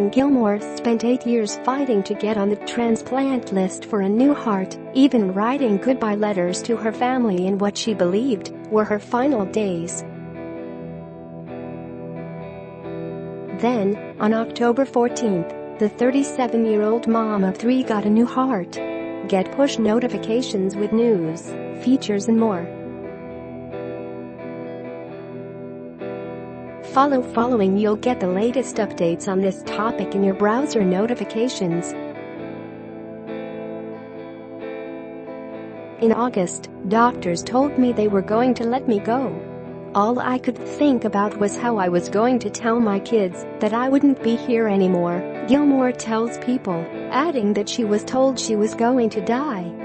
saying Gilmore spent 8 years fighting to get on the transplant list for a new heart, even writing goodbye letters to her family in what she believed were her final days. Then, on October 14th, the 37-year-old mom of 3 got a new heart. Get push notifications with news, features and more. Following you'll get the latest updates on this topic in your browser notifications. In August, doctors told me they were going to let me go. All I could think about was how I was going to tell my kids that I wouldn't be here anymore, Gilmore tells People, adding that she was told she was going to die.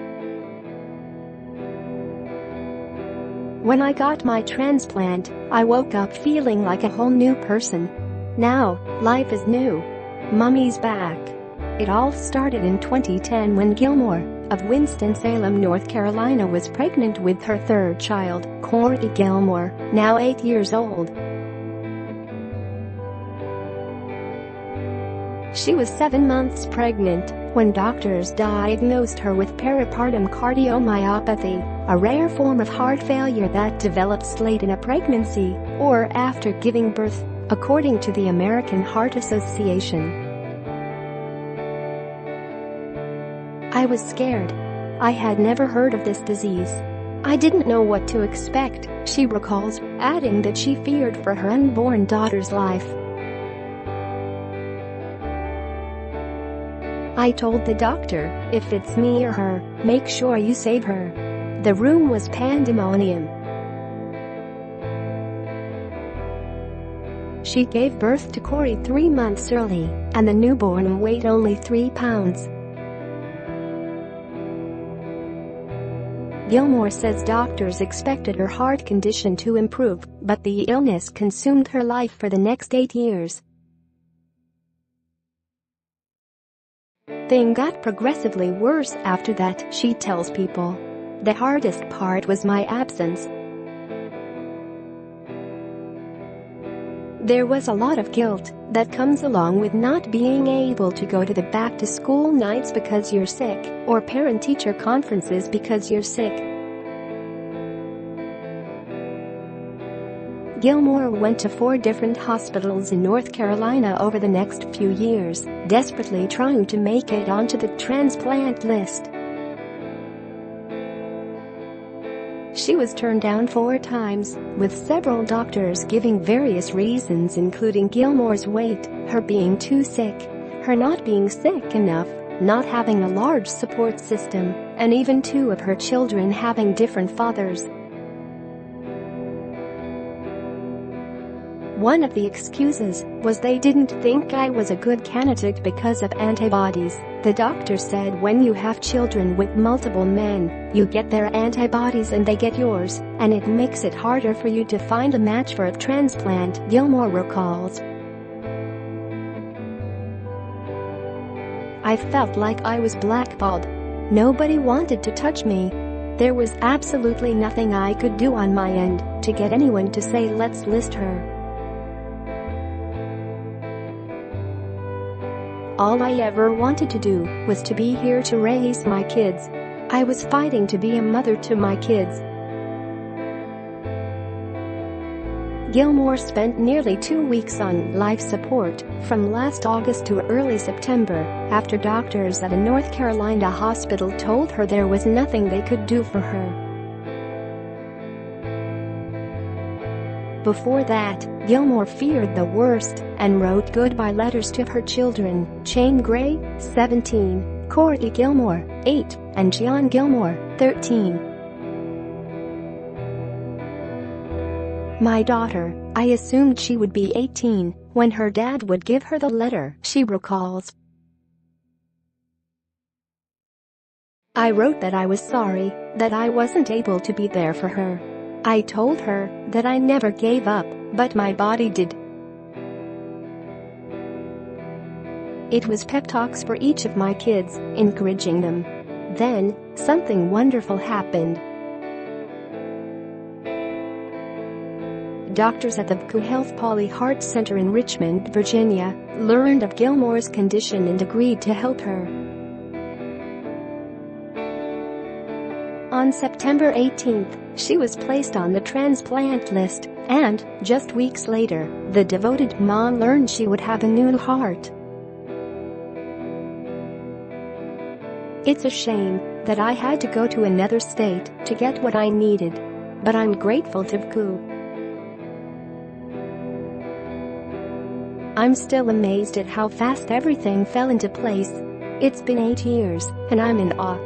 When I got my transplant, I woke up feeling like a whole new person. Now, life is new. Mummy's back. It all started in 2010 when Gilmore, of Winston-Salem, North Carolina, was pregnant with her 3rd child, Corey Gilmore, now 8 years old. She was 7 months pregnant when doctors diagnosed her with peripartum cardiomyopathy, a rare form of heart failure that develops late in a pregnancy or after giving birth, according to the American Heart Association. I was scared. I had never heard of this disease. I didn't know what to expect, she recalls, adding that she feared for her unborn daughter's life. I told the doctor, if it's me or her, make sure you save her. The room was pandemonium. She gave birth to Corey 3 months early, and the newborn weighed only 3 pounds. Gilmore says doctors expected her heart condition to improve, but the illness consumed her life for the next 8 years. Things got progressively worse after that, she tells People. The hardest part was my absence. There was a lot of guilt that comes along with not being able to go to the back-to-school nights because you're sick, or parent-teacher conferences because you're sick. Gilmore went to 4 different hospitals in North Carolina over the next few years, desperately trying to make it onto the transplant list. She was turned down 4 times, with several doctors giving various reasons, including Gilmore's weight, her being too sick, her not being sick enough, not having a large support system, and even 2 of her children having different fathers. One of the excuses was they didn't think I was a good candidate because of antibodies. The doctor said when you have children with multiple men, you get their antibodies and they get yours, and it makes it harder for you to find a match for a transplant, Gilmore recalls. I felt like I was blackballed. Nobody wanted to touch me. There was absolutely nothing I could do on my end to get anyone to say let's list her. All I ever wanted to do was to be here to raise my kids. I was fighting to be a mother to my kids. Gilmore spent nearly 2 weeks on life support from last August to early September after doctors at a North Carolina hospital told her there was nothing they could do for her. Before that, Gilmore feared the worst and wrote goodbye letters to her children, Shane Gray, 17, Corey Gilmore, 8, and John Gilmore, 13. My daughter, I assumed she would be 18 when her dad would give her the letter, she recalls. I wrote that I was sorry, that I wasn't able to be there for her. I told her that I never gave up, but my body did. It was pep talks for each of my kids, encouraging them. Then, something wonderful happened. Doctors at the VCU Health Poly Heart Center in Richmond, Virginia, learned of Gilmore's condition and agreed to help her. On September 18, she was placed on the transplant list, and, just weeks later, the devoted mom learned she would have a new heart. "It's a shame that I had to go to another state to get what I needed. But I'm grateful to VCU. I'm still amazed at how fast everything fell into place. It's been 8 years, and I'm in awe."